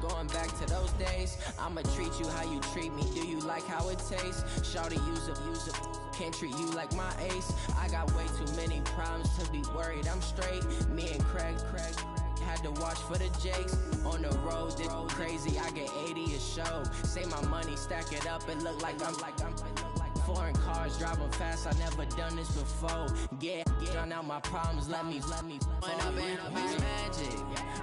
going back to those days. I'ma treat you how you treat me. Do you like how it tastes? Shawty, use up. Can't treat you like my ace. I got way too many problems to be worried. I'm straight. Me and Craig had to watch for the Jakes. On the road, this crazy. I get 80 a show. Say my money, stack it up, and look like I'm foreign cars, driving fast. I never done this before. Get drown out my problems. Let me. When up in magic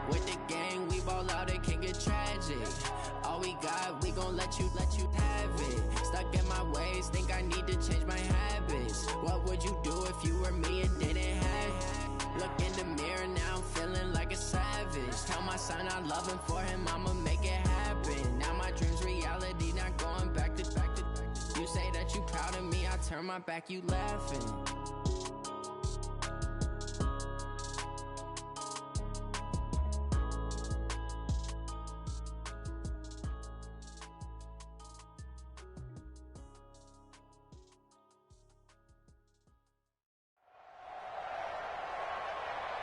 with the gang, we ball out. It can get tragic. All we got, we gon' let you have it. Stuck in my ways, think I need to change my habits. What would you do if you were me and didn't have it? Look in the mirror now, I'm feeling like a savage. Tell my son I love him, for him I'ma make it happen. Now my dream's reality, not going back to. You say that you proud of me, I turn my back, you laughing.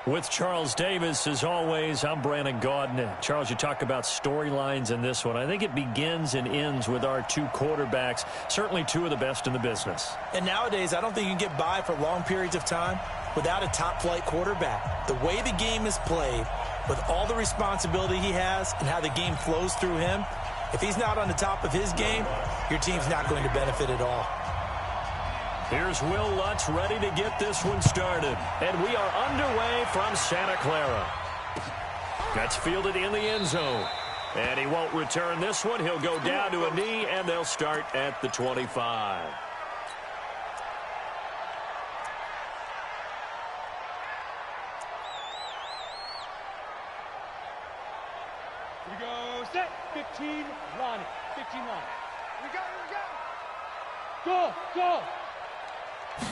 With Charles Davis, as always, I'm Brandon Gaudin. Charles, you talk about storylines in this one. I think it begins and ends with our two quarterbacks, certainly two of the best in the business. And nowadays, I don't think you can get by for long periods of time without a top-flight quarterback. The way the game is played, with all the responsibility he has and how the game flows through him, if he's not on the top of his game, your team's not going to benefit at all. Here's Will Lutz ready to get this one started. And we are underway from Santa Clara. That's fielded in the end zone. And he won't return this one. He'll go down to a knee, and they'll start at the 25. Here we go, set, 15, line it, 15 line. We go. Go.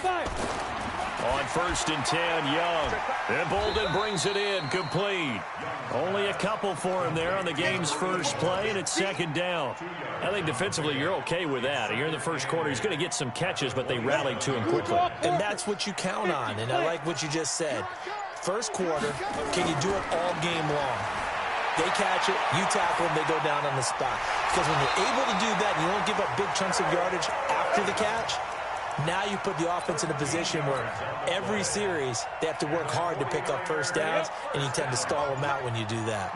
Fire. On 1st and 10, Young. And Bolden brings it in, complete. Only a couple for him there on the game's first play, and it's 2nd down. I think defensively you're okay with that. Here in the first quarter, he's going to get some catches, but they rallied to him quickly. And that's what you count on, and I like what you just said. First quarter, can you do it all game long? They catch it, you tackle them, they go down on the spot. Because when you're able to do that and you don't give up big chunks of yardage after the catch, now you put the offense in a position where every series they have to work hard to pick up first downs, and you tend to stall them out when you do that.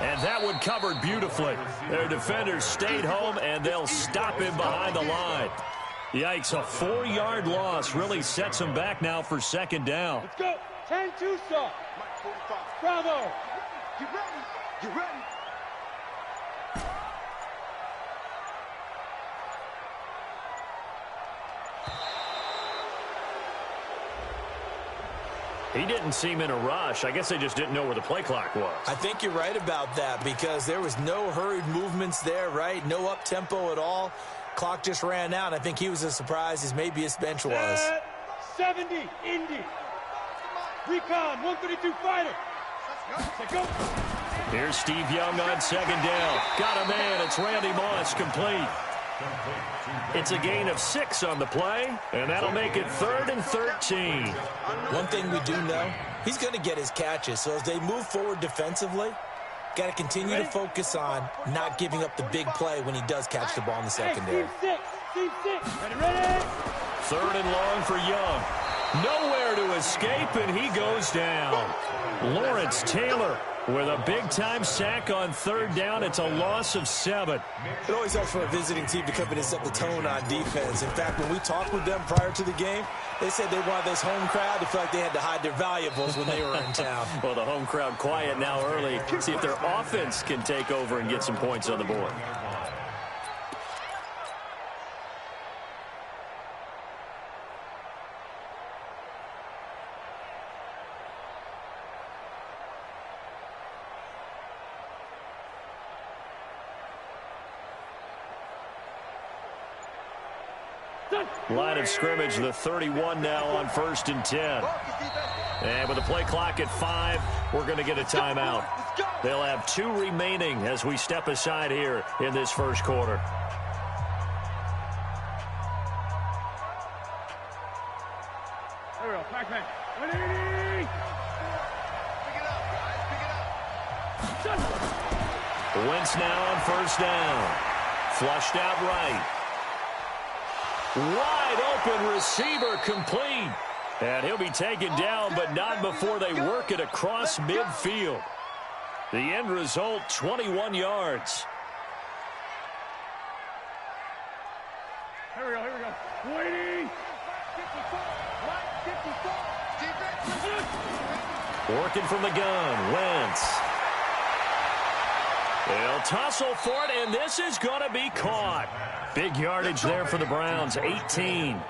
And that one covered beautifully. Their defenders stayed home, and they'll stop him behind the line. Yikes, a 4-yard loss really sets him back now for 2nd down. Let's go. 10-2 stop. Bravo. Get ready. He didn't seem in a rush. I guess they just didn't know where the play clock was. I think you're right about that because there was no hurried movements there, right? No up-tempo at all. Clock just ran out. I think he was as surprised as maybe his bench was. 70, Indy. Recon, 132 fighter. Let's go. Here's Steve Young on 2nd down. Got a man. It's Randy Moss, complete. It's a gain of 6 on the play, and that'll make it 3rd and 13. One thing we do know, he's going to get his catches. So as they move forward defensively, got to continue to focus on not giving up the big play when he does catch the ball in the secondary. Team 6. Ready. 3rd and long for Young. Nowhere to escape, and he goes down. Lawrence Taylor with a big-time sack on 3rd down. It's a loss of 7. It always helps for a visiting team to come in and set the tone on defense. In fact, when we talked with them prior to the game, they said they wanted this home crowd to feel like they had to hide their valuables when they were in town. Well, the home crowd quiet now early. See if their offense can take over and get some points on the board. Line of scrimmage, the 31 now on 1st and 10. And with the play clock at 5, we're going to get a timeout. They'll have 2 remaining as we step aside here in this first quarter. There we go, Pac-Man. 180. Wentz now on first down. Flushed out right. Wide open receiver complete. And he'll be taken down, but not before they work it across midfield. The end result, 21 yards. Here we go. 180. Working from the gun, Wentz. They'll tussle for it, and this is going to be caught. Big yardage there for the Browns, 18.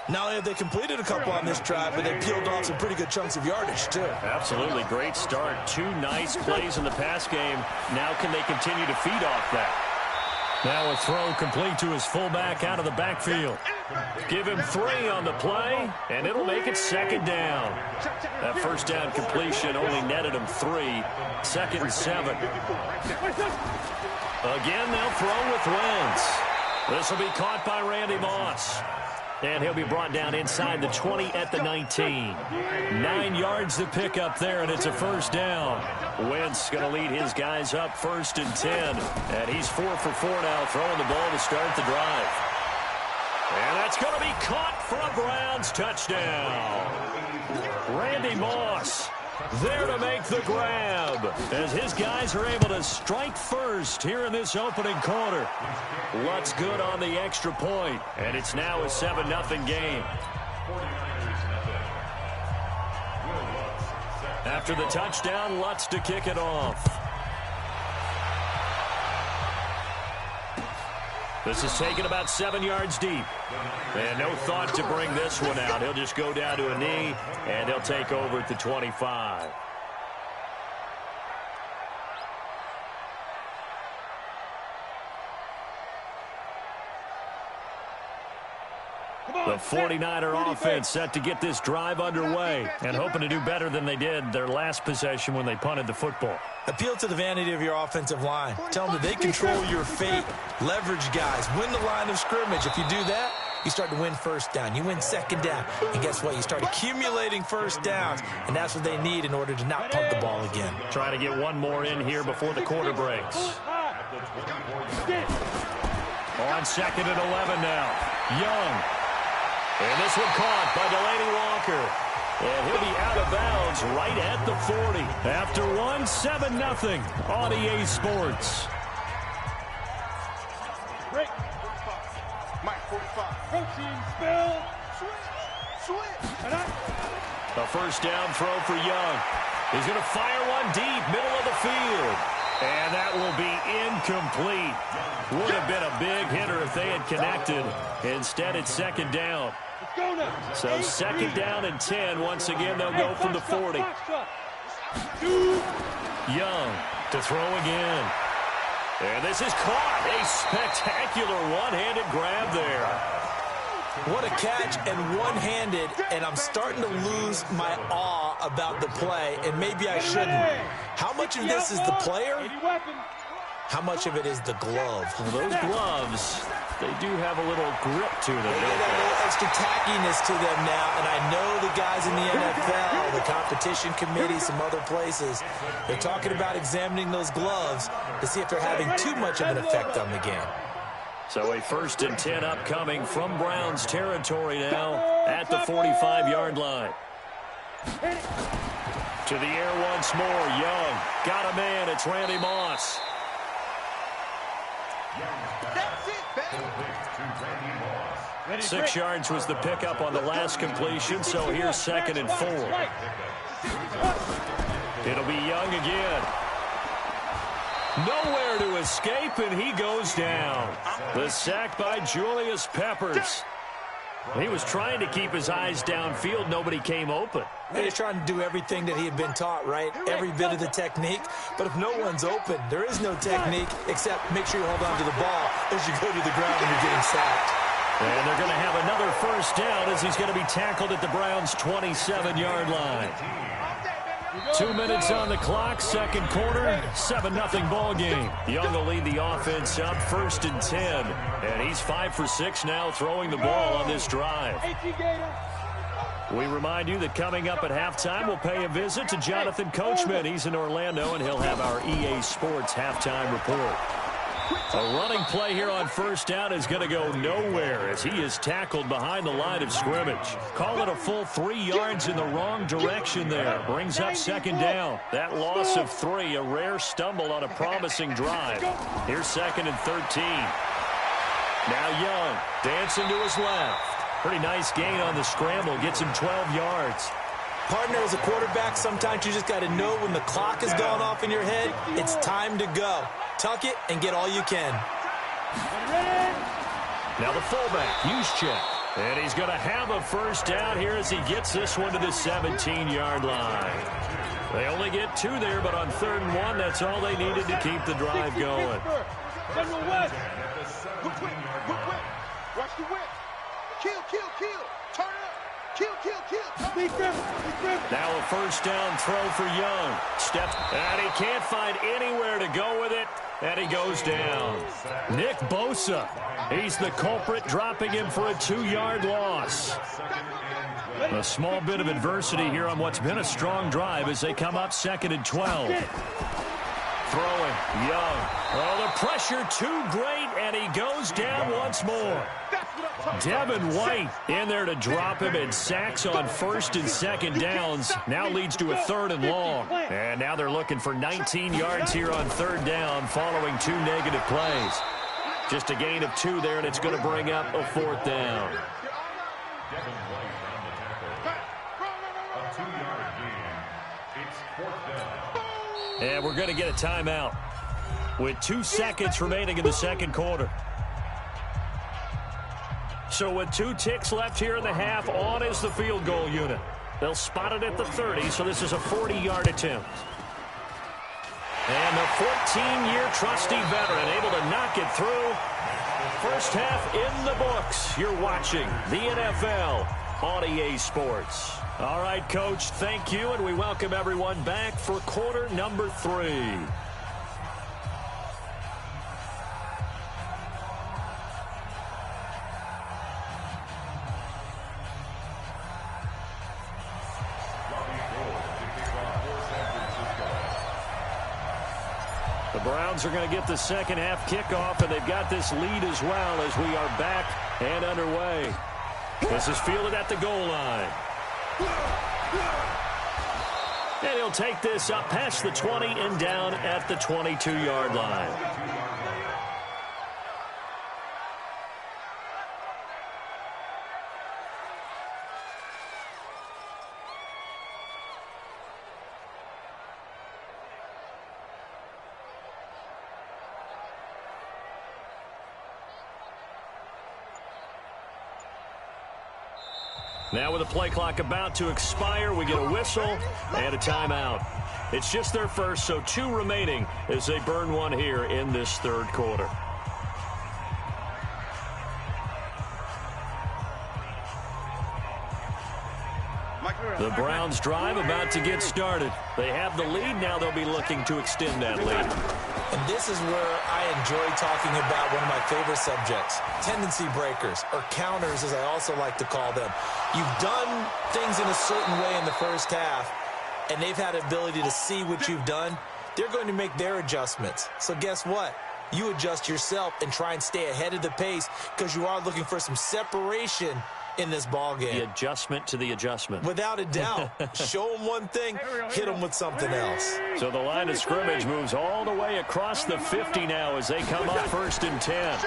Not only have they completed a couple on this drive, but they peeled off some pretty good chunks of yardage, too. Absolutely. Great start. 2 nice plays in the pass game. Now can they continue to feed off that? Now a throw complete to his fullback out of the backfield. Give him 3 on the play, and it'll make it second down. That first down completion only netted him 3. Second and 7. Again, they'll throw with Wentz. This will be caught by Randy Moss. And he'll be brought down inside the 20 at the 19. 9 yards to pick up there, and it's a first down. Wentz going to lead his guys up first and 10. And he's 4 for 4 now, throwing the ball to start the drive. And that's going to be caught for a Browns touchdown. Randy Moss there to make the grab as his guys are able to strike first here in this opening quarter. Lutz good on the extra point, and it's now a 7-0 game. After the touchdown, Lutz to kick it off. This is taken about 7 yards deep. And no thought to bring this one out. He'll just go down to a knee, and he'll take over at the 25. The 49er offense set to get this drive underway and hoping to do better than they did their last possession when they punted the football. Appeal to the vanity of your offensive line. Tell them that they control your fate. Leverage guys. Win the line of scrimmage. If you do that, you start to win first down. You win second down. And guess what? You start accumulating first downs. And that's what they need in order to not punt the ball again. Trying to get one more in here before the quarter breaks. On second and 11 now. Young. And this one caught by Delaney Walker. And he'll be out of bounds right at the 40. After one, 7-0 on EA Sports. Break. Mike 45. Protein spill. Switch. A first down throw for Young. He's going to fire one deep, middle of the field. And that will be incomplete. Would have been a big hitter if they had connected. Instead, it's second down. So second down and 10. Once again, they'll go from the 40. Young to throw again. And this is caught. A spectacular one-handed grab there. What a catch and one-handed, and I'm starting to lose my awe about the play, and maybe I shouldn't. How much of this is the player? How much of it is the glove? Well, those gloves, they do have a little grip to them. They get a little extra tackiness to them now, and I know the guys in the NFL, the competition committee, some other places, they're talking about examining those gloves to see if they're having too much of an effect on the game. So a first and 10 upcoming from Browns territory now at the 45-yard line. To the air once more. Young got a man. It's Randy Moss. 6 yards was the pickup on the last completion, so here's second and 4. It'll be Young again. Nowhere to escape, and he goes down. The sack by Julius Peppers. He was trying to keep his eyes downfield. Nobody came open. He's trying to do everything that he had been taught, right? Every bit of the technique. But if no one's open, there is no technique except make sure you hold on to the ball as you go to the ground when you're getting sacked. And they're going to have another first down as he's going to be tackled at the Browns' 27-yard line. 2 minutes on the clock, second quarter, 7-0 ball game. Young will lead the offense up first and 10. And he's 5 for 6 now throwing the ball on this drive. We remind you that coming up at halftime, we'll pay a visit to Jonathan Coachman. He's in Orlando, and he'll have our EA Sports halftime report. A running play here on first down is going to go nowhere as he is tackled behind the line of scrimmage. Call it a full 3 yards in the wrong direction there. Brings up second down. That loss of 3, a rare stumble on a promising drive. Here's 2nd and 13. Now Young dancing to his left. Pretty nice gain on the scramble. Gets him 12 yards. Partner, as a quarterback, sometimes you just got to know when the clock has gone off in your head, it's time to go. Tuck it and get all you can. Now the fullback, Juszczyk. And he's going to have a first down here as he gets this one to the 17-yard line. They only get 2 there, but on 3rd and 1, that's all they needed to keep the drive going. Watch the whip. Kill. Turn up. Kill. Now a first down throw for Young. And he can't find anywhere to go with it. And he goes down. Nick Bosa. He's the culprit, dropping him for a 2-yard loss. A small bit of adversity here on what's been a strong drive as they come up 2nd and 12. Throwing, Young. Oh, the pressure too great, and he goes down once more. Devin White in there to drop him, and sacks on 1st and 2nd downs. Now leads to a 3rd and long. And now they're looking for 19 yards here on 3rd down following 2 negative plays. Just a gain of 2 there, and it's going to bring up a 4th down. And we're going to get a timeout with 2 seconds remaining in the 2nd quarter. So with 2 ticks left here in the half, on is the field goal unit. They'll spot it at the 30, so this is a 40-yard attempt. And the 14-year trusty veteran able to knock it through. First half in the books. You're watching the NFL on EA Sports. All right, Coach, thank you, and we welcome everyone back for quarter number 3. The Browns are going to get the second half kickoff, and they've got this lead as well as we are back and underway. This is fielded at the goal line. And he'll take this up past the 20 and down at the 22-yard line. Now with the play clock about to expire, we get a whistle and a timeout. It's just their first, so 2 remaining as they burn 1 here in this 3rd quarter. The Browns drive about to get started. They have the lead. Now they'll be looking to extend that lead. And this is where I enjoy talking about one of my favorite subjects, tendency breakers, or counters as I also like to call them. You've done things in a certain way in the first half, and they've had ability to see what you've done. They're going to make their adjustments. So guess what? You adjust yourself and try and stay ahead of the pace because you are looking for some separation in this ball game. The adjustment to the adjustment. Without a doubt. Show them one thing, hit them with something else. So the line of scrimmage moves all the way across the 50 now as they come up 1st and 10.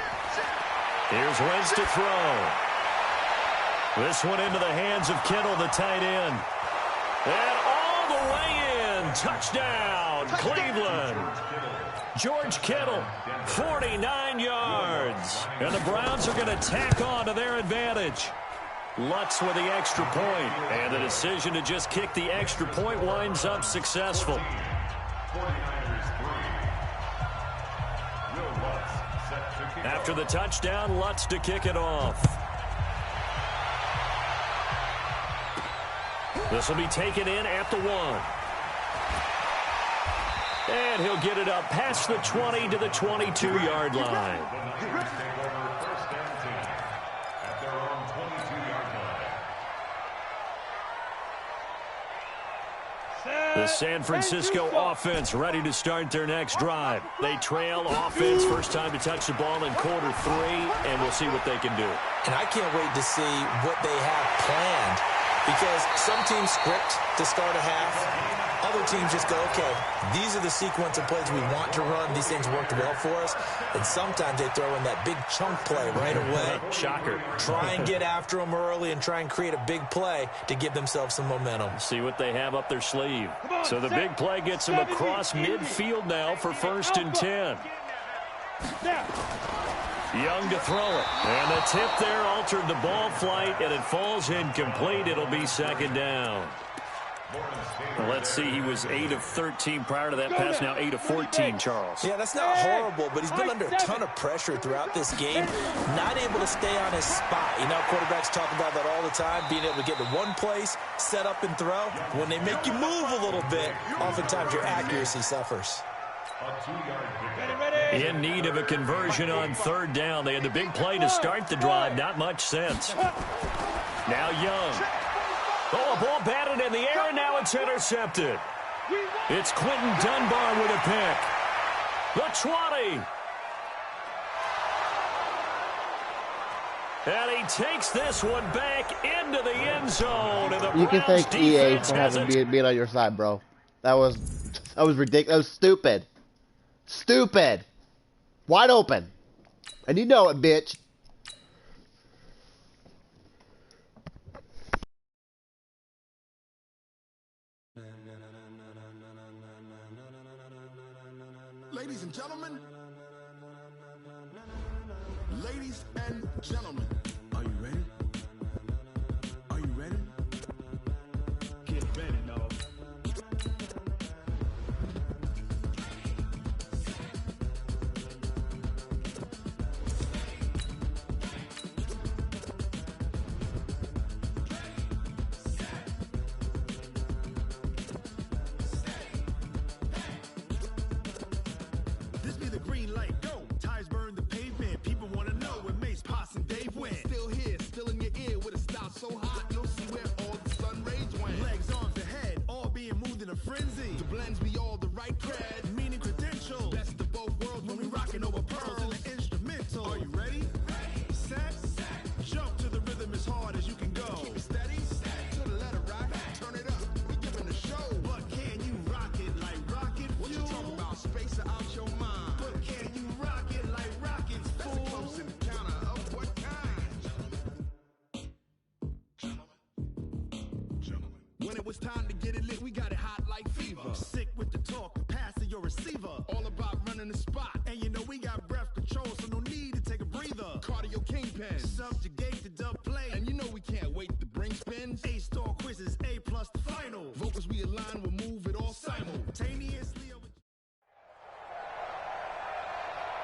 Here's Wentz to throw. This one into the hands of Kittle, the tight end. And all the way in. Touchdown, Cleveland. George Kittle, 49 yards. And the Browns are going to tack on to their advantage. Lutz with the extra point, and the decision to just kick the extra point winds up successful. After the touchdown, Lutz to kick it off. This will be taken in at the 1. And he'll get it up past the 20 to the 22-yard line. The San Francisco offense ready to start their next drive. They trail offense, first time to touch the ball in quarter 3, and we'll see what they can do. And I can't wait to see what they have planned, because some teams script to start a half. Other teams just go, okay, these are the sequence of plays we want to run. These things worked well for us. And sometimes they throw in that big chunk play right away. Shocker. Try and get after them early and try and create a big play to give themselves some momentum. See what they have up their sleeve. So the big play gets them across midfield now for 1st and 10. Young to throw it. And the tip there altered the ball flight, and it falls incomplete. It'll be 2nd down. Well, let's see, he was 8 of 13 prior to that pass, now 8 of 14, Charles. Yeah, that's not horrible, but he's been under a ton of pressure throughout this game, not able to stay on his spot. You know, quarterbacks talk about that all the time, being able to get to one place, set up and throw. When they make you move a little bit, oftentimes your accuracy suffers. In need of a conversion on 3rd down. They had the big play to start the drive, not much sense. Now Young. Oh, a ball batted in the air, and now it's intercepted. It's Quentin Dunbar with a pick. The 20. And he takes this one back into the end zone. And the you can Browns thank EA defense for having being on your side, bro. That was ridiculous. That was stupid. Stupid. Wide open. And you know it, bitch. Ladies and gentlemen, ladies and gentlemen, are you ready? Are you ready? Get ready, dog.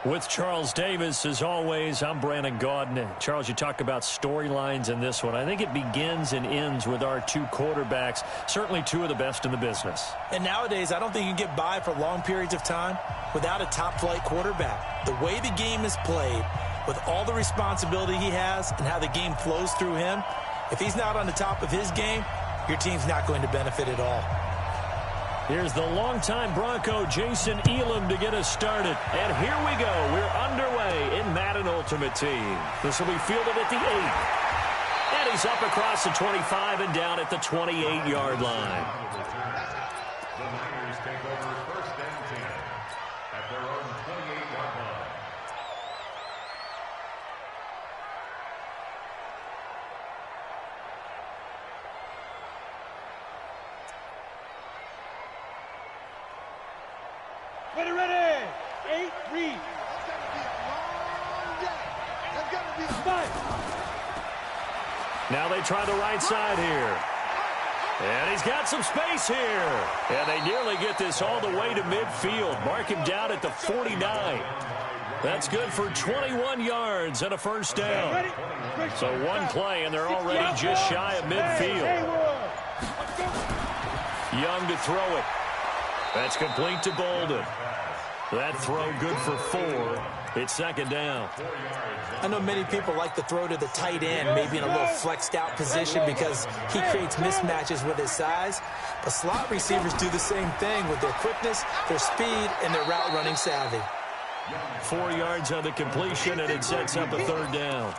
With Charles Davis, as always, I'm Brandon Gaudin. Charles, you talk about storylines in this one. I think it begins and ends with our 2 quarterbacks, certainly 2 of the best in the business. And nowadays, I don't think you can get by for long periods of time without a top-flight quarterback. The way the game is played, with all the responsibility he has and how the game flows through him, if he's not on the top of his game, your team's not going to benefit at all. Here's the longtime Bronco, Jason Elam, to get us started. And here we go. We're underway in Madden Ultimate Team. This will be fielded at the 8. And he's up across the 25 and down at the 28-yard line. The Niners take over 1st and 10 at their own 28-yard line. Ready. 8, read. That's gonna be a long day. That's gonna be fun. Now they try the right side here. And he's got some space here. And they nearly get this all the way to midfield. Mark him down at the 49. That's good for 21 yards and a 1st down. So 1 play, and they're already just shy of midfield. Young to throw it. That's complete to Bolden. That throw good for 4. It's second down. I know many people like to throw to the tight end, maybe in a little flexed out position because he creates mismatches with his size. But slot receivers do the same thing with their quickness, their speed, and their route running savvy. 4 yards on the completion, and it sets up a third down.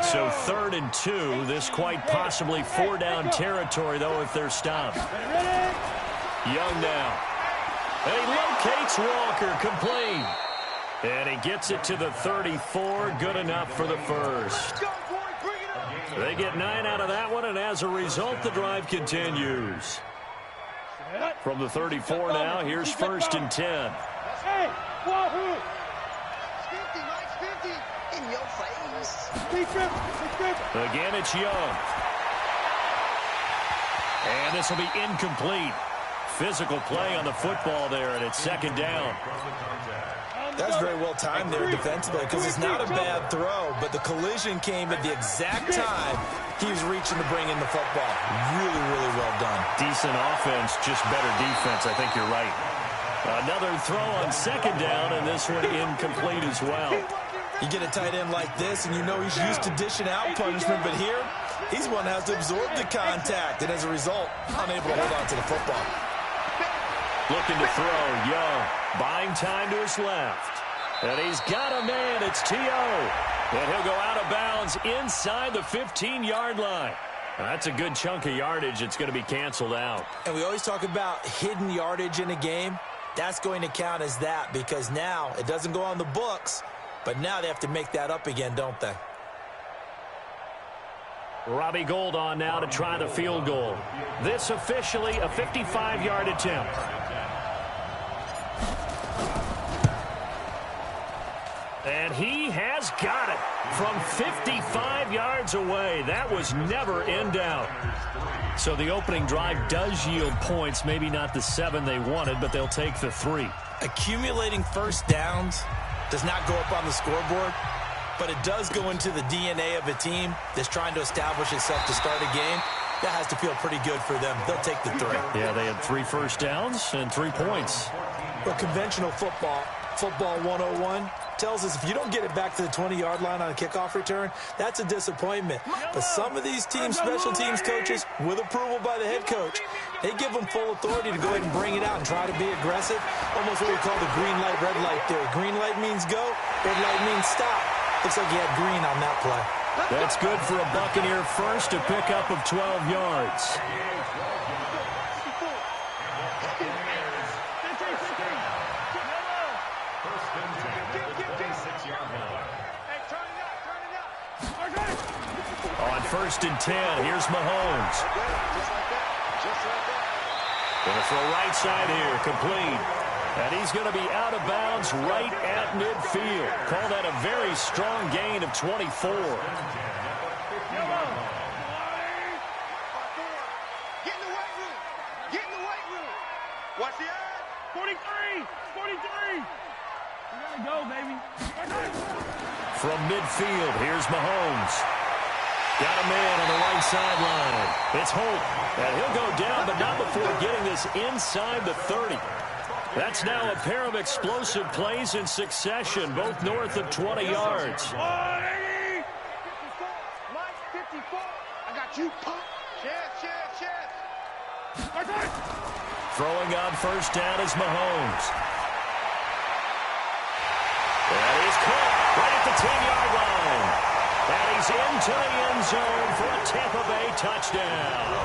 So 3rd and 2. This quite possibly 4-down territory, though, if they're stopped. Young now. And he locates Walker, complete. And he gets it to the 34, good enough for the first. They get 9 out of that one, and as a result, the drive continues. From the 34 now, here's 1st and 10. Hey, Wahoo! 50, in your face. Again, it's Young. And this will be incomplete. Physical play on the football there, and it's second down. That's very well timed there defensively because it's not a bad throw, but the collision came at the exact time he was reaching to bring in the football. Really, really well done. Decent offense, just better defense. I think you're right. Another throw on second down, and this one incomplete as well. You get a tight end like this, and you know he's used to dishing out punishment, but here, he's one that has to absorb the contact, and as a result, unable to hold on to the football. Looking to throw, Young, buying time to his left. And he's got a man, it's T.O. And he'll go out of bounds inside the 15-yard line. That's a good chunk of yardage. It's going to be canceled out. And we always talk about hidden yardage in a game. That's going to count as that because now it doesn't go on the books, but now they have to make that up again, don't they? Robbie Gould on now to try the field goal. This officially a 55-yard attempt. And he has got it from 55 yards away. That was never in doubt. So the opening drive does yield points, maybe not the 7 they wanted, but they'll take the 3. Accumulating first downs does not go up on the scoreboard, but it does go into the DNA of a team that's trying to establish itself to start a game. That has to feel pretty good for them. They'll take the 3. Yeah, they had 3 first downs and 3 points. But conventional football 101, tells us if you don't get it back to the 20-yard line on a kickoff return, that's a disappointment. But some of these teams, special teams coaches, with approval by the head coach, they give them full authority to go ahead and bring it out and try to be aggressive. Almost what we call the green light, red light theory. Green light means go, red light means stop. Looks like he had green on that play. That's good for a Buccaneer first, a pickup of 12 yards. On 1st and 10, here's Mahomes. Gonna throw right side here, complete. And he's going to be out of bounds right at midfield. Call that a very strong gain of 24. Get in the weight room. Get in the weight room. Watch the eye. 43. 43. We gotta go, baby. From midfield, here's Mahomes. Got a man on the right sideline. It's Holt. And he'll go down, but not before getting this inside the 30. That's now a pair of explosive plays in succession, both north of 20 yards. 54. I got you, pop. Chest. Throwing on first down is Mahomes. And he's caught right at the 10-yard line. And he's into the end zone for a Tampa Bay touchdown.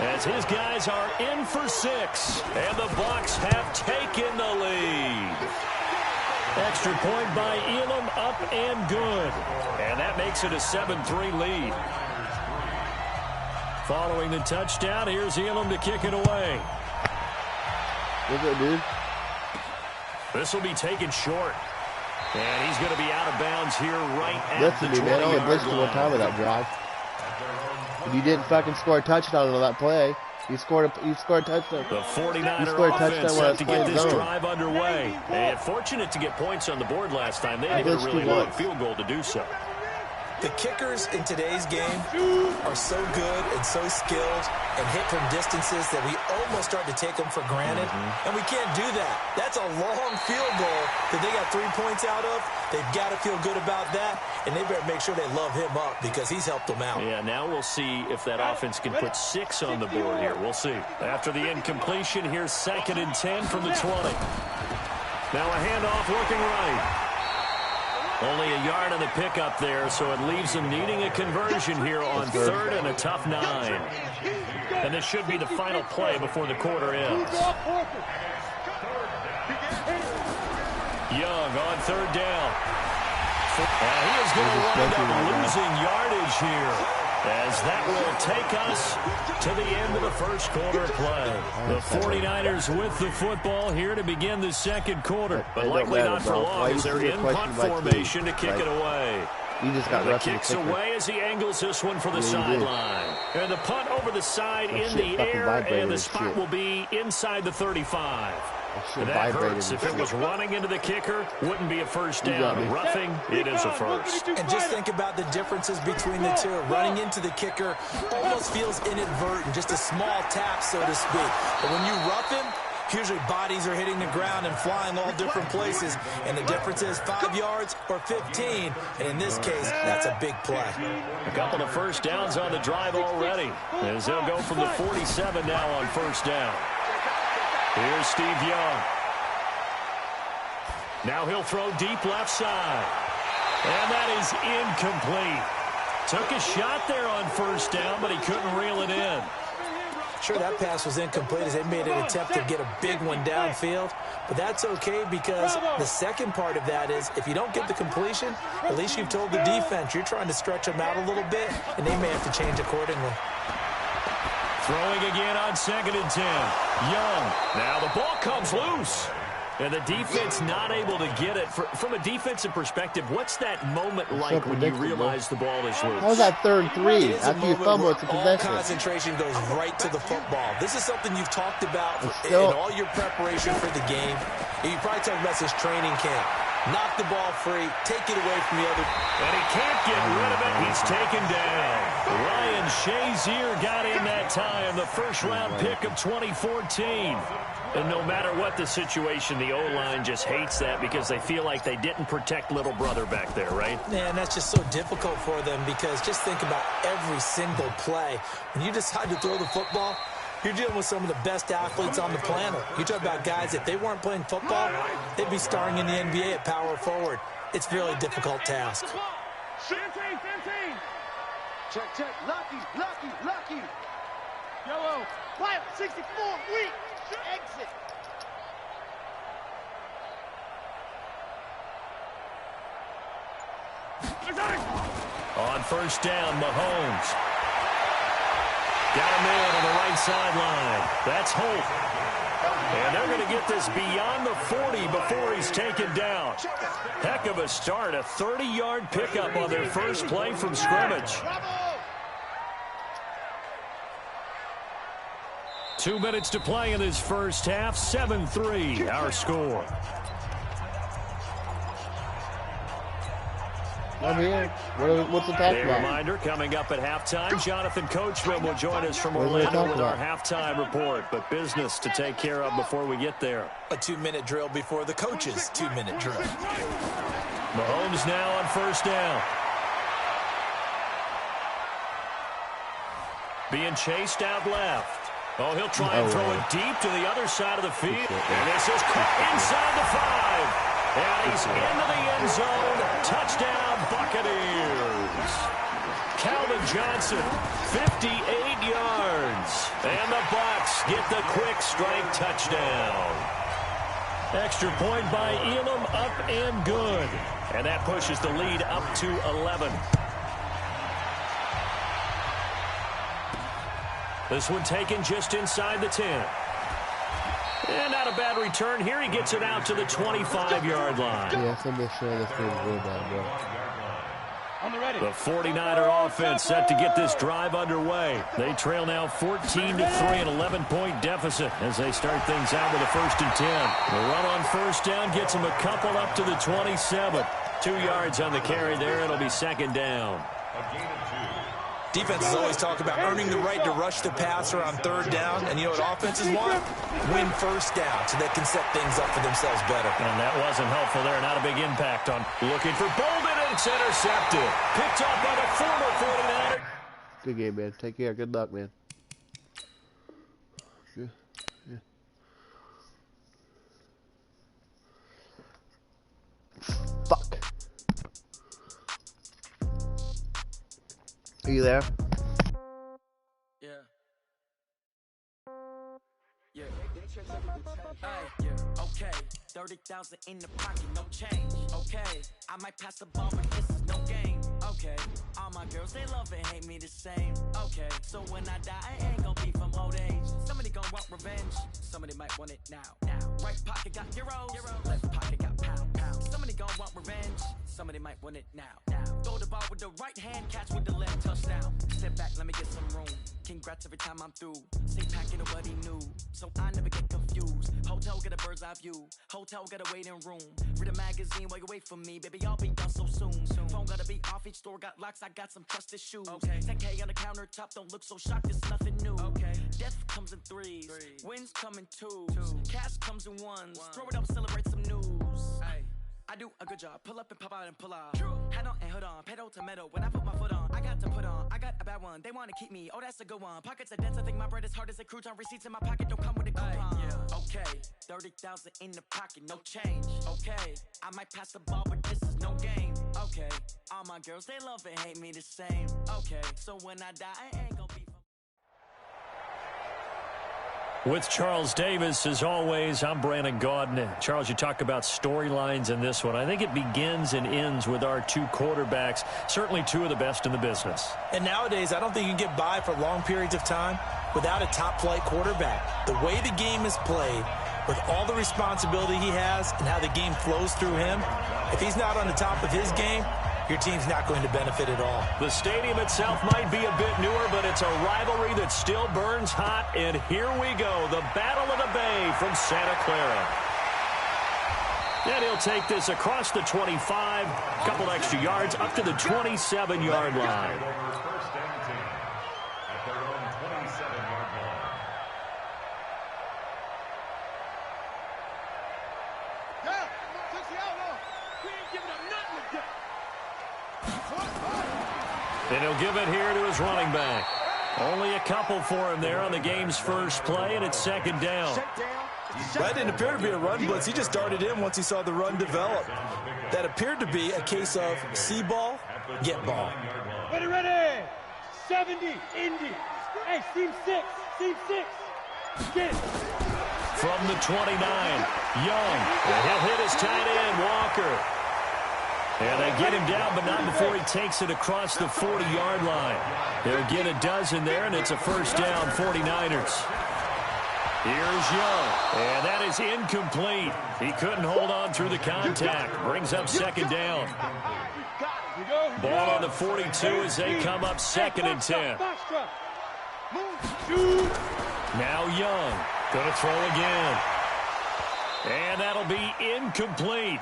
As his guys are in for 6, and the Bucs have taken the lead. Extra point by Elam, up and good. And that makes it a 7-3 lead. Following the touchdown, here's Elam to kick it away. What's up, dude? This will be taken short. And he's going to be out of bounds here right at Listen, the 20-yard line. man, I only blitzed one time with that drive. If you didn't fucking score a touchdown on that play, you scored a touchdown. The 49er scored a offense touchdown set to get this zone. drive underway. They had fortunate to get points on the board last time. They didn't even really want a field goal to do so. The kickers in today's game are so good and so skilled and hit from distances that we almost start to take them for granted, and we can't do that. That's a long field goal that they got 3 points out of. They've got to feel good about that, and they better make sure they love him up because he's helped them out. Yeah, now we'll see if that offense can put 6 on the board here. We'll see. After the incompletion, here's 2nd and 10 from the 20. Now a handoff working right. Only a yard on the pickup there, so it leaves them needing a conversion here on 3rd and a tough 9. And this should be the final play before the quarter ends. Young on 3rd down. He is going to wind up losing yardage here, as that will take us to the end of the first quarter play. The 49ers with the football here to begin the 2nd quarter, but likely not for long as they're in punt formation to kick it away. You just got the kicks away as he angles this one for the sideline. And the punt over the side in the air, and the spot will be inside the 35. That hurts. If it was running into the kicker, wouldn't be a first down. Roughing, it is a first. And just think about the differences between the two. Running into the kicker almost feels inadvertent, just a small tap, so to speak. But when you rough him, usually bodies are hitting the ground and flying all different places. And the difference is 5 yards or 15. And in this case, that's a big play. A couple of first downs on the drive already, as they'll go from the 47 now on first down. Here's Steve Young. Now he'll throw deep left side. And that is incomplete. Took a shot there on first down, but he couldn't reel it in. Sure, that pass was incomplete as they made an attempt to get a big one downfield. But that's okay because the second part of that is if you don't get the completion, at least you've told the defense you're trying to stretch them out a little bit, and they may have to change accordingly. Throwing again on 2nd and 10. Young. Now the ball comes loose. And the defense not able to get it. From a defensive perspective, what's that moment like when you realize the ball is loose? How's that 3rd and 3? After you fumble, it's a possession. All concentration goes right to the football. This is something you've talked about in all your preparation for the game. You probably talked about this training camp. Knock the ball free, take it away from the other. And he can't get rid of it. He's taken down. Ryan Shazier got in that time, the first-round pick of 2014. And no matter what the situation, the O-line just hates that because they feel like they didn't protect little brother back there, right? Man, that's just so difficult for them because just think about every single play. When you decide to throw the football, you're dealing with some of the best athletes on the planet. You talk about guys, if they weren't playing football, they'd be starring in the NBA at power forward. It's a really difficult task. 15. Check. Lucky. Yellow. Fire, 64, weak. Exit. On first down, Mahomes. Got a man on the right sideline. That's Holt. And they're going to get this beyond the 40 before he's taken down. Heck of a start, a 30-yard pickup on their first play from scrimmage. 2 minutes to play in this first half. 7-3, our score. I'm here. What's the talk about? Reminder, coming up at halftime, Jonathan Coachman will join us from Orlando with our halftime report. But business to take care of before we get there. A 2-minute drill before the coach's 2-minute drill. Mahomes now on first down. Being chased out left. Oh, he'll try and throw it deep to the other side of the field. And this is caught inside the 5. And he's into the end zone. Touchdown, Buccaneers. Calvin Johnson, 58 yards. And the Bucs get the quick strike touchdown. Extra point by Elam, up and good. And that pushes the lead up to 11. This one taken just inside the 10. And not a bad return here. He gets it out to the 25-yard line. Yeah, somebody sure this thing's real bad, bro. The 49er offense set to get this drive underway. They trail now 14-3, an 11-point deficit as they start things out with a 1st and 10. The run on first down gets them a couple up to the 27. 2 yards on the carry there. It'll be second down. Defenses always talk about earning the right to rush the passer on third down. And you know what offenses want? Win first down so they can set things up for themselves better. And that wasn't helpful there. Not a big impact on looking for Bolden, and it's intercepted. Picked up by the former 49er. Good game, man. Take care. Good luck, man. Fuck. Are you there? Yeah. Yeah. Hey, yeah. Okay. 30,000 in the pocket, no change. Okay. I might pass the ball, but this is no game. Okay. All my girls, they love and hate me the same. Okay. So when I die, I ain't gonna be from old age. Somebody gonna want revenge. Somebody might want it now. Right pocket got euros. Left pocket got pound. Somebody gonna want revenge. Somebody might want it now. Throw the ball with the right hand, catch with the left, touchdown. Step back, let me get some room. Congrats every time I'm through. Stay packing nobody new, so I never get confused. Hotel get a bird's eye view. Hotel got a waiting room. Read a magazine while you wait for me, baby. I'll be done so soon. Phone gotta be off, each store got locks. I got some trusted shoes. 10K on the countertop, don't look so shocked. It's nothing new. Death comes in threes. Wins come in twos. Cash comes in ones. Throw it up, celebrate some news. I do a good job. Pull up and pop out and pull out. Head on and hood on. Pedal to metal. When I put my foot on, I got to put on. I got a bad one. They want to keep me. Oh, that's a good one. Pockets are dense. I think my bread is hard as a crouton. Receipts in my pocket don't come with a coupon. Okay. 30,000 in the pocket. No change. Okay. I might pass the ball, but this is no game. Okay. All my girls, they love and hate me the same. Okay. So when I die, I ain't gonna be... With Charles Davis, as always, I'm Brandon Gaudin. Charles, you talk about storylines in this one. I think it begins and ends with our two quarterbacks, certainly two of the best in the business. And nowadays, I don't think you can get by for long periods of time without a top-flight quarterback. The way the game is played, with all the responsibility he has and how the game flows through him, if he's not on the top of his game, your team's not going to benefit at all. The stadium itself might be a bit newer, but it's a rivalry that still burns hot. And here we go, the Battle of the Bay from Santa Clara. And he'll take this across the 25, a couple extra yards, up to the 27-yard line. First and 10 at their own 27-yard line. And he'll give it here to his running back. Only a couple for him there on the game's first play, and it's second down. That didn't appear to be a run blitz. He just darted in once he saw the run develop. That appeared to be a case of see ball, get ball. Ready. 70, Indy. Hey, seam 6. Get. From the 29, Young. And he'll hit his tight end, Walker. And they get him down, but not before he takes it across the 40-yard line. They'll get a dozen there, and it's a first down, 49ers. Here's Young, and that is incomplete. He couldn't hold on through the contact. Brings up second down. Ball on the 42 as they come up second and 10. Now Young, gonna throw again. And that'll be incomplete.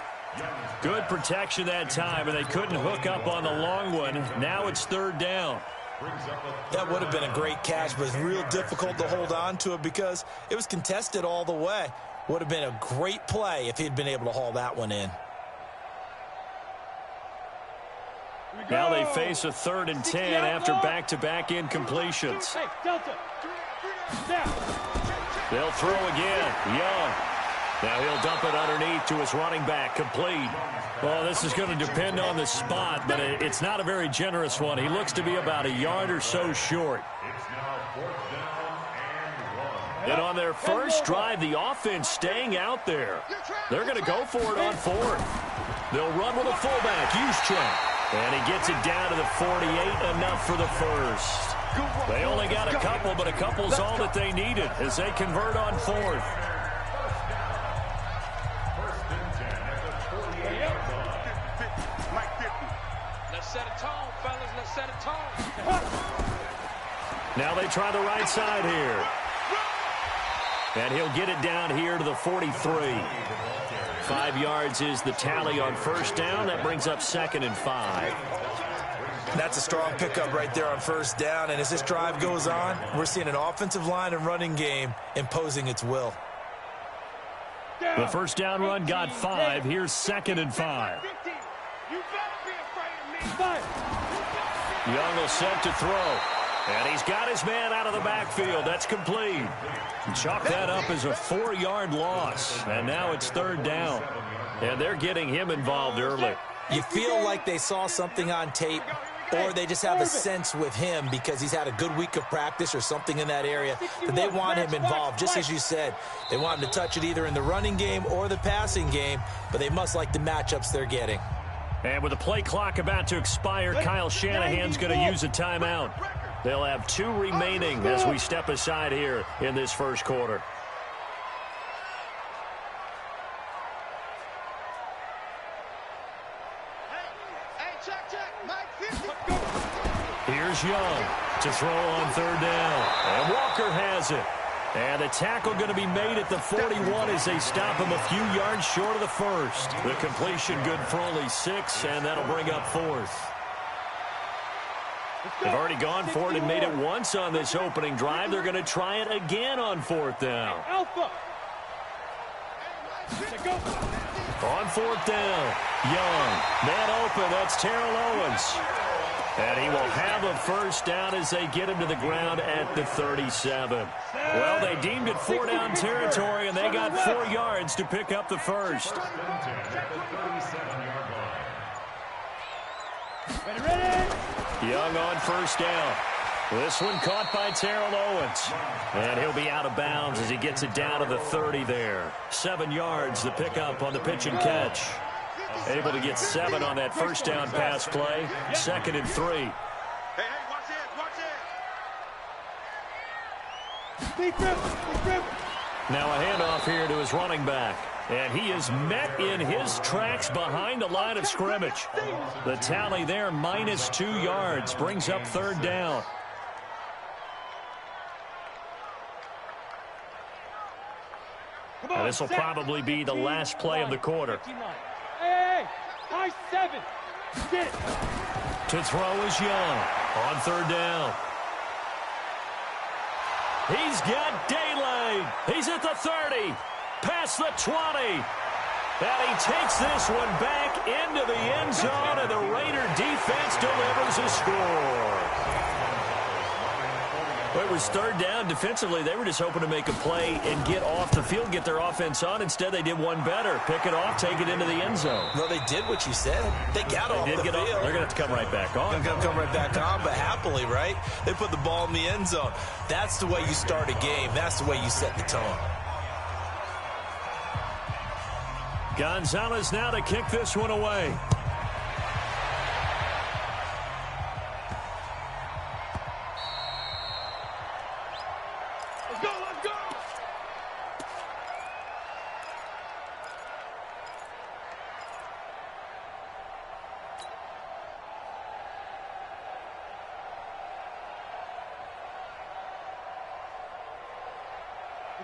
Good protection that time, and they couldn't hook up on the long one. Now it's third down. That would have been a great catch, but it's real difficult to hold on to it because it was contested all the way. Would have been a great play if he'd been able to haul that one in. Now they face a third and 10 after back-to-back incompletions. They'll throw again. Young. Now he'll dump it underneath to his running back, complete. Well, this is going to depend on the spot, but it's not a very generous one. He looks to be about a yard or so short. It's now fourth down and 1. And on their first drive, the offense staying out there. They're going to go for it on fourth. They'll run with a fullback, Juszczyk. And he gets it down to the 48, enough for the first. They only got a couple, but a couple's all that they needed as they convert on fourth. Set a tone, fellas. Let's set a tone. Now they try the right side here. And he'll get it down here to the 43. 5 yards is the tally on first down. That brings up 2nd and 5. That's a strong pickup right there on first down. And as this drive goes on, we're seeing an offensive line and running game imposing its will. The first down run got 5. Here's 2nd and 5. Young will set to throw. And he's got his man out of the backfield. That's complete. Chalk that up as a 4-yard loss. And now it's 3rd down. And they're getting him involved early. You feel like they saw something on tape, or they just have a sense with him because he's had a good week of practice or something in that area that they want him involved, just as you said. They want him to touch it either in the running game or the passing game, but they must like the matchups they're getting. And with the play clock about to expire, Kyle Shanahan's going to use a timeout. They'll have 2 remaining as we step aside here in this first quarter. Here's Young to throw on 3rd down. And Walker has it. And the tackle going to be made at the 41 as they stop him a few yards short of the first. The completion good for only 6, and that'll bring up 4th. They've already gone for it and made it once on this opening drive. They're going to try it again on 4th down. On 4th down, Young, man open, that's Terrell Owens. And he will have a first down as they get him to the ground at the 37. Well, they deemed it 4-down territory, and they got 4 yards to pick up the first. Young on first down. This one caught by Terrell Owens. And he'll be out of bounds as he gets it down to the 30 there. 7 yards, the pickup on the pitch and catch. Able to get 7 on that first down pass play. 2nd and 3. Hey, watch it. Now a handoff here to his running back. And he is met in his tracks behind the line of scrimmage. The tally there, minus 2 yards, brings up 3rd down. And this will probably be the last play of the quarter. High 7. Sit. To throw is Young on 3rd down. He's got daylight. He's at the 30. Past the 20. And he takes this one back into the end zone, and the Raider defense delivers a score. Well, it was 3rd down. Defensively, they were just hoping to make a play and get off the field, get their offense on. Instead, they did one better. Pick it off, take it into the end zone. Well, they did what you said. They got off the field. They're going to have to come right back on. They're going to come right back on, but happily, right? They put the ball in the end zone. That's the way you start a game. That's the way you set the tone. Gonzalez now to kick this one away. Let's go.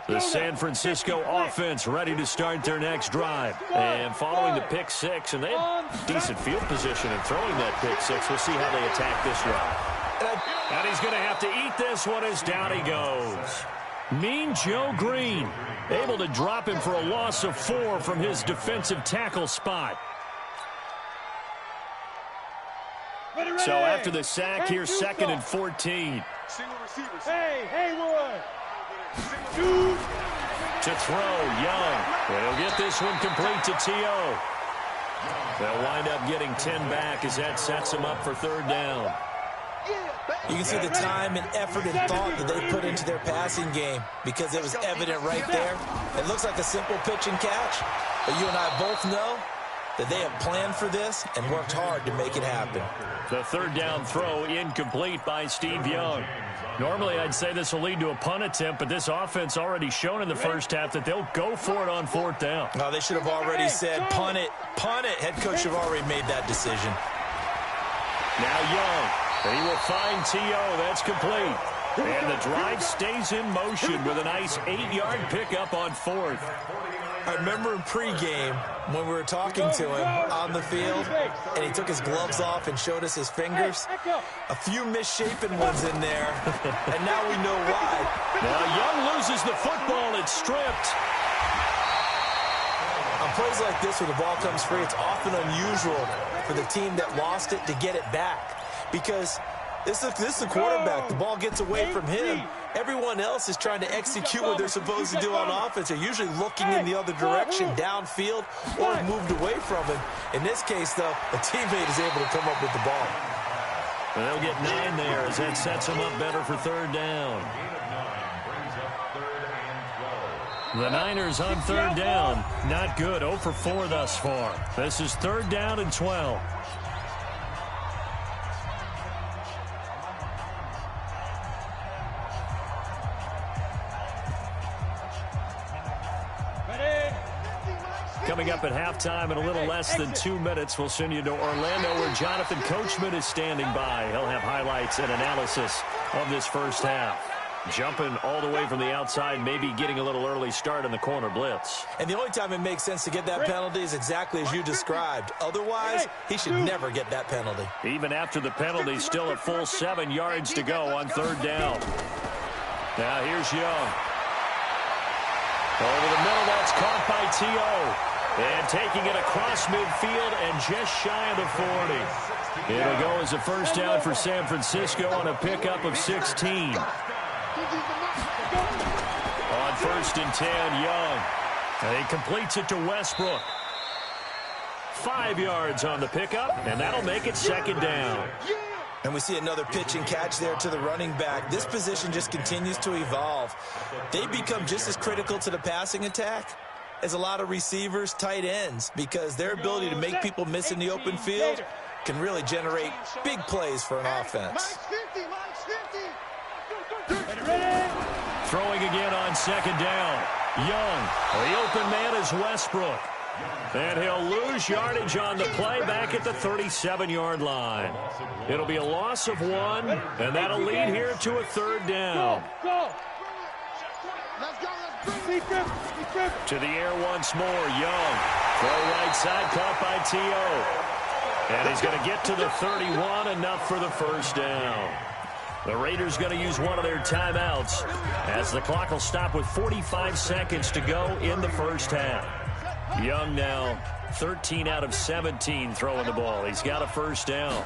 The San Francisco offense ready to start their next drive. And following the pick 6, and they had decent field position in throwing that pick 6. We'll see how they attack this drive. And he's going to have to eat this one as down he goes. Mean Joe Green able to drop him for a loss of 4 from his defensive tackle spot. So after the sack, here's 2nd and 14. Single receivers. Hey, Haywood. To throw, Young. They'll get this one complete to T.O. They'll wind up getting 10 back as that sets them up for 3rd down. You can see the time and effort and thought that they put into their passing game because it was evident right there. It looks like a simple pitch and catch, but you and I both know that they have planned for this and worked hard to make it happen. The 3rd down throw incomplete by Steve Young. Normally, I'd say this will lead to a punt attempt, but this offense already shown in the first half that they'll go for it on 4th down. No, they should have already said, punt it, punt it. Head coach should have already made that decision. Now Young, and he will find T.O. That's complete. And the drive stays in motion with a nice 8-yard pickup on 4th. I remember in pregame when we were talking to him on the field, and he took his gloves off and showed us his fingers. A few misshapen ones in there, and now we know why. Now Young loses the football. It's stripped. On plays like this where the ball comes free, it's often unusual for the team that lost it to get it back, because this is the quarterback. The ball gets away from him. Everyone else is trying to execute what they're supposed to do on offense. They're usually looking in the other direction, downfield, or moved away from him. In this case, though, a teammate is able to come up with the ball. And they'll get 9 there as that sets them up better for 3rd down. The Niners on 3rd down. Not good. 0 for 4 thus far. This is 3rd down and 12. Coming up at halftime in a little less than 2 minutes, we'll send you to Orlando where Jonathan Coachman is standing by. He'll have highlights and analysis of this first half. Jumping all the way from the outside, maybe getting a little early start in the corner blitz. And the only time it makes sense to get that penalty is exactly as you described. Otherwise, he should never get that penalty. Even after the penalty, still a full 7 yards to go on 3rd down. Now here's Young. Over the middle, that's caught by T.O. And taking it across midfield and just shy of the 40. It'll go as a first down for San Francisco on a pickup of 16. On 1st and 10, Young. And he completes it to Westbrook. 5 yards on the pickup, and that'll make it 2nd down. And we see another pitch and catch there to the running back. This position just continues to evolve. They become just as critical to the passing attack as a lot of receivers, tight ends, because their ability to make people miss in the open field can really generate big plays for an offense. Throwing again on 2nd down. Young. The open man is Westbrook. And he'll lose yardage on the play back at the 37-yard line. It'll be a loss of 1, and that'll lead here to a 3rd down. To the air once more, Young. Throw right side, caught by T.O. And he's going to get to the 31, enough for the first down. The Raiders going to use one of their timeouts as the clock will stop with 45 seconds to go in the first half. Young now 13 out of 17 throwing the ball. He's got a first down.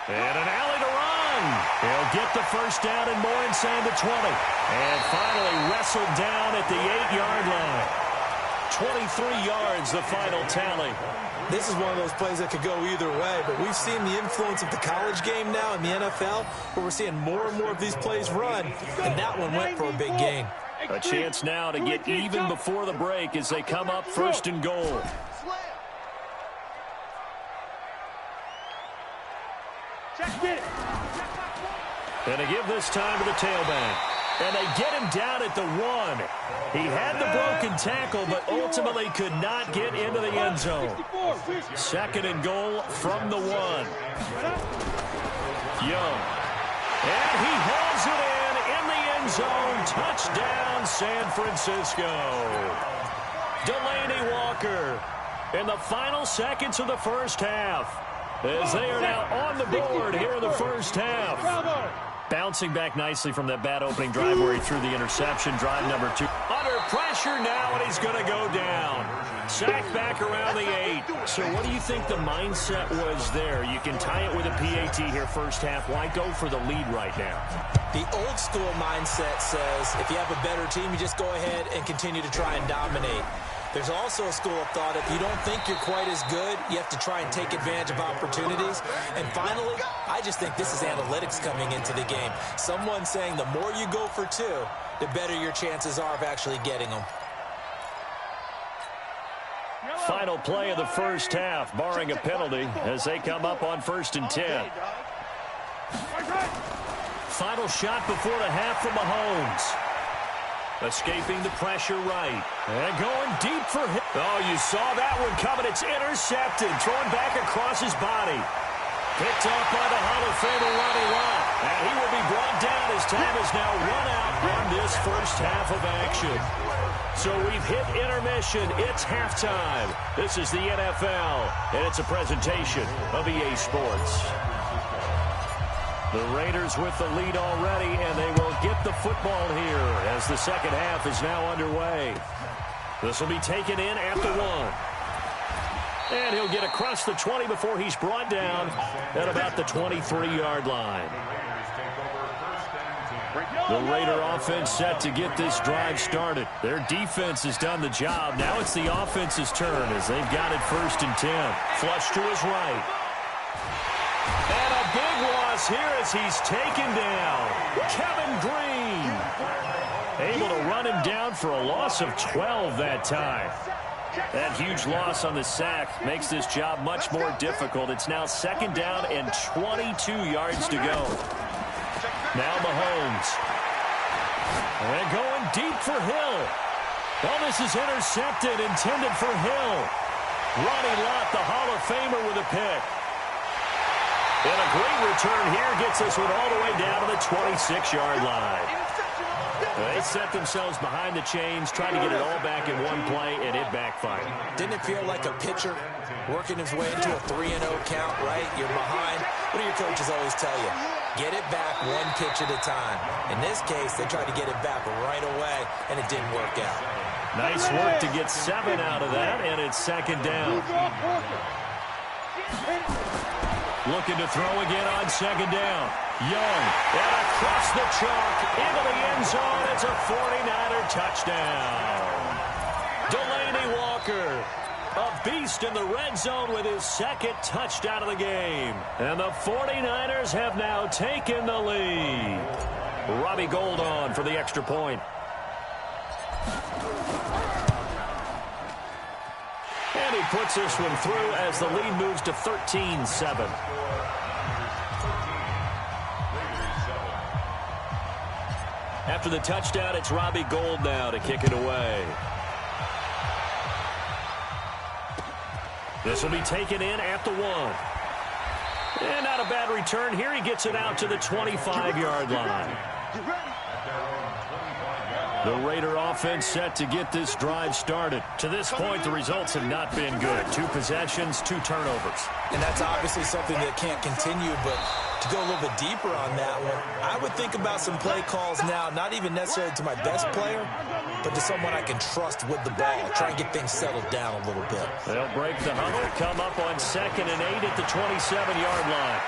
And an alley to run. He'll get the first down and more inside the 20. And finally wrestled down at the 8-yard line. 23 yards, the final tally. This is one of those plays that could go either way, but we've seen the influence of the college game now in the NFL, where we're seeing more and more of these plays run, and that one went for a big gain. A chance now to get even before the break as they come up 1st and goal. And they give this time to the tailback. And they get him down at the 1. He had the broken tackle, but ultimately could not get into the end zone. 2nd and goal from the 1. Young. And he hauls it in the end zone. Touchdown, San Francisco. Delaney Walker in the final seconds of the first half, as they are now on the board here in the first half. Bouncing back nicely from that bad opening drive where he threw the interception. Drive number 2. Under pressure now, and he's going to go down. Sacked back around the 8. So what do you think the mindset was there? You can tie it with a PAT here first half. Why go for the lead right now? The old school mindset says if you have a better team, you just go ahead and continue to try and dominate. There's also a school of thought, if you don't think you're quite as good, you have to try and take advantage of opportunities. And finally, I just think this is analytics coming into the game. Someone saying the more you go for 2, the better your chances are of actually getting them. Final play of the first half, barring a penalty, as they come up on 1st and 10. Final shot before the half from Mahomes. Escaping the pressure right. And going deep for him. Oh, you saw that one coming. It's intercepted. Thrown back across his body. Picked off by the Hall of Famer Ronnie Lott. And he will be brought down as time is now run out on this first half of action. So we've hit intermission. It's halftime. This is the NFL, and it's a presentation of EA Sports. The Raiders with the lead already, and they will get the football here as the second half is now underway. This will be taken in at the 1. And he'll get across the 20 before he's brought down at about the 23-yard line. The Raider offense set to get this drive started. Their defense has done the job. Now it's the offense's turn as they've got it 1st and 10. Flush to his right. And a big loss here as he's taken down. Kevin Green. Able to run him down for a loss of 12 that time. That huge loss on the sack makes this job much more difficult. It's now 2nd down and 22 yards to go. Now Mahomes. And going deep for Hill. Well, this is intercepted, intended for Hill. Ronnie Lott, the Hall of Famer, with a pick. And a great return here gets this one all the way down to the 26-yard line. They set themselves behind the chains, trying to get it all back in one play, and it backfired. Didn't it feel like a pitcher working his way into a 3-0 count, right? You're behind. What do your coaches always tell you? Get it back one pitch at a time. In this case, they tried to get it back right away, and it didn't work out. Nice work to get 7 out of that, and it's 2nd down. Looking to throw again on 2nd down. Young, and across the chalk, into the end zone. It's a 49er touchdown. Delanie Walker, a beast in the red zone with his 2nd touchdown of the game. And the 49ers have now taken the lead. Robbie Gould on for the extra point. And he puts this one through as the lead moves to 13-7. After the touchdown, it's Robbie Gould now to kick it away. This will be taken in at the 1. And not a bad return here. He gets it out to the 25-yard line. The Raider offense set to get this drive started. To this point, the results have not been good. 2 possessions, 2 turnovers. And that's obviously something that can't continue, but to go a little bit deeper on that one, I would think about some play calls now, not even necessarily to my best player, but to someone I can trust with the ball. Try and get things settled down a little bit. They'll break the huddle, come up on 2nd and 8 at the 27-yard line.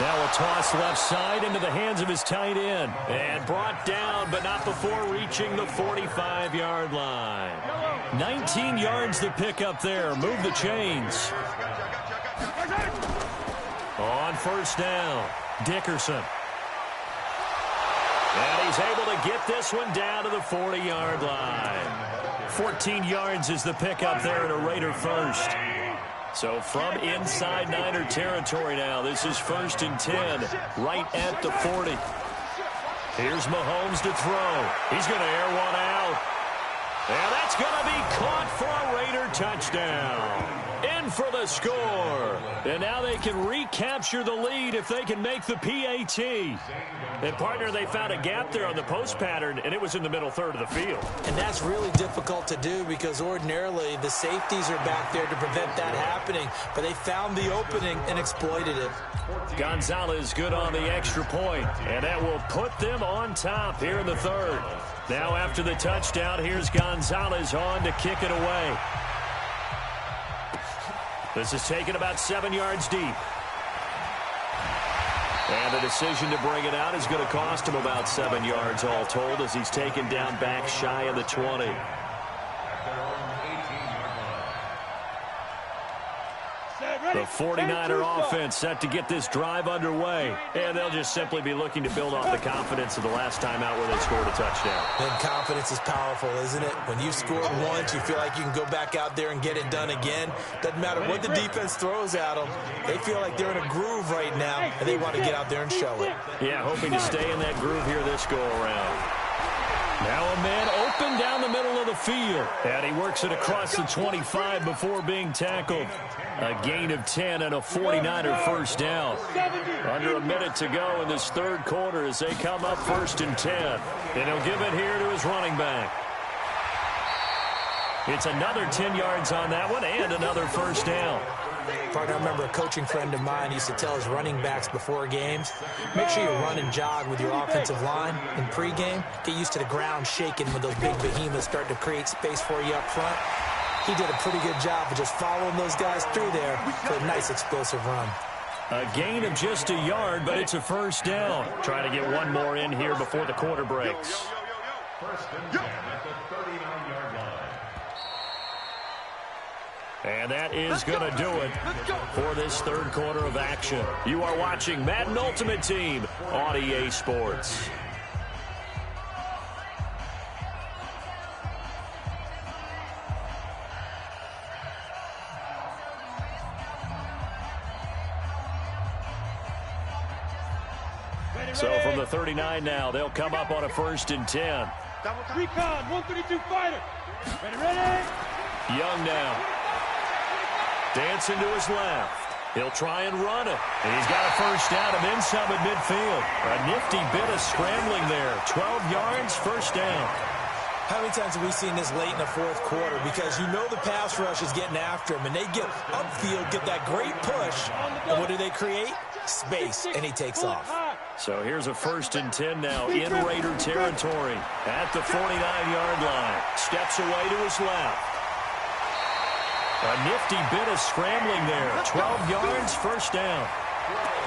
Now a toss left side into the hands of his tight end. And brought down, but not before reaching the 45-yard line. 19 yards to pick up there. Move the chains. On 1st down, Dickerson. And he's able to get this one down to the 40-yard line. 14 yards is the pickup there in a Raider first. So from inside Niner territory now, this is 1st and 10, right at the 40. Here's Mahomes to throw. He's going to air one out. And that's going to be caught for a Raider touchdown. In for the score. And now they can recapture the lead if they can make the PAT. And, partner, they found a gap there on the post pattern, and it was in the middle third of the field. And that's really difficult to do because ordinarily the safeties are back there to prevent that happening. But they found the opening and exploited it. Gonzalez good on the extra point, and that will put them on top here in the third. Now after the touchdown, here's Gonzalez on to kick it away. This is taken about 7 yards deep. And the decision to bring it out is going to cost him about 7 yards all told as he's taken down back shy of the 20. The 49er offense set to get this drive underway. And they'll just simply be looking to build off the confidence of the last time out where they scored a touchdown. And confidence is powerful, isn't it? When you've scored once, you feel like you can go back out there and get it done again. Doesn't matter what the defense throws at them. They feel like they're in a groove right now, and they want to get out there and show it. Yeah, hoping to stay in that groove here this go-around. Now a man open down the middle of the field. And he works it across the 25 before being tackled. A gain of 10 and a 49er first down. Under a minute to go in this third quarter as they come up 1st and 10. And he'll give it here to his running back. It's another 10 yards on that one and another first down. Partner, I remember a coaching friend of mine used to tell his running backs before games, make sure you run and jog with your offensive line in pregame. Get used to the ground shaking when those big behemoths start to create space for you up front. He did a pretty good job of just following those guys through there for a nice explosive run. A gain of just a yard, but it's a first down. Trying to get one more in here before the quarter breaks. 1st and 10 at the 39-yard line. And that is going to do it for this third quarter of action. You are watching Madden Ultimate Team on EA Sports. So from the 39 now, they'll come up on a 1st and 10. Recon, 132 fighter. Ready? Young now. Dancing to his left. He'll try and run it. And he's got a first down and then some at midfield. A nifty bit of scrambling there. 12 yards, first down. How many times have we seen this late in the fourth quarter? Because you know the pass rush is getting after him, and they get upfield, get that great push. And what do they create? Space, and he takes off. So here's a 1st and 10 now in Raider territory at the 49-yard line. Steps away to his left. A nifty bit of scrambling there. 12 yards, first down.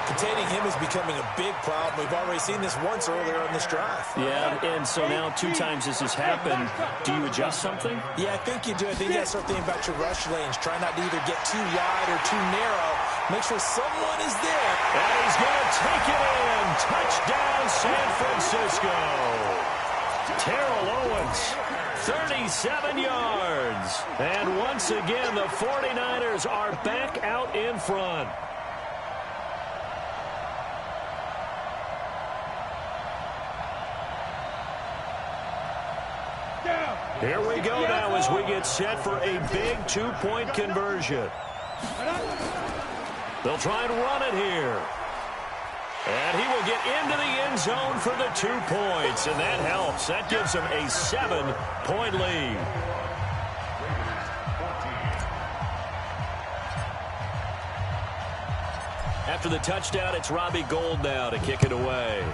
Containing him is becoming a big problem. We've already seen this once earlier in this drive. Yeah, and so now 2 times this has happened. Do you adjust something? Yeah, I think you do. I think you got to start thinking about your rush lanes. Try not to either get too wide or too narrow. Make sure someone is there. And he's going to take it in. Touchdown, San Francisco. Terrell Owens, 37 yards. And once again, the 49ers are back out in front. Here we go now as we get set for a big 2-point conversion. They'll try and run it here. And he will get into the end zone for the 2 points, and that helps. That gives him a 7-point lead. After the touchdown, it's Robbie Gould now to kick it away.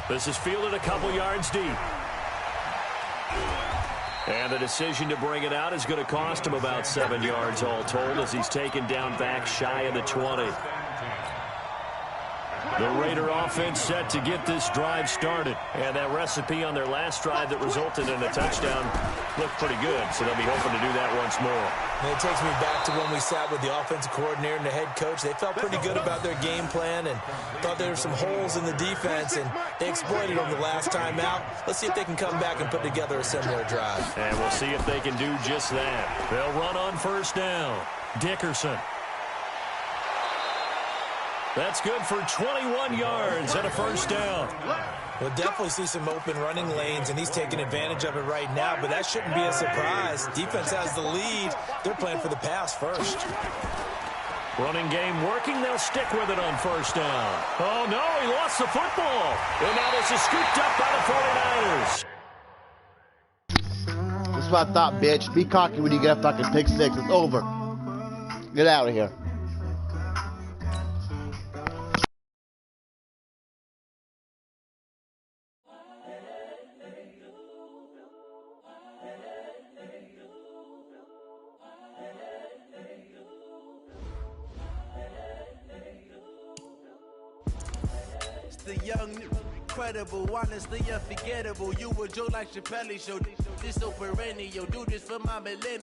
This is fielded a couple yards deep. And the decision to bring it out is going to cost him about 7 yards all told as he's taken down back shy of the 20. The Raider offense set to get this drive started. And that recipe on their last drive that resulted in a touchdown looked pretty good. So they'll be hoping to do that once more. And it takes me back to when we sat with the offensive coordinator and the head coach. They felt pretty good about their game plan and thought there were some holes in the defense, and they exploited them the last time out. Let's see if they can come back and put together a similar drive. And we'll see if they can do just that. They'll run on first down. Dickerson. That's good for 21 yards and a first down. We'll definitely see some open running lanes, and he's taking advantage of it right now, but that shouldn't be a surprise. Defense has the lead. They're playing for the pass first. Running game working. They'll stick with it on first down. Oh, no, he lost the football. And now this is scooped up by the 49ers. That's what I thought, bitch. Be cocky when you get a fucking pick six. It's over. Get out of here. The young, incredible, honestly unforgettable. You a joke like Chappelle Show. This so perennial. Do this for my millennial.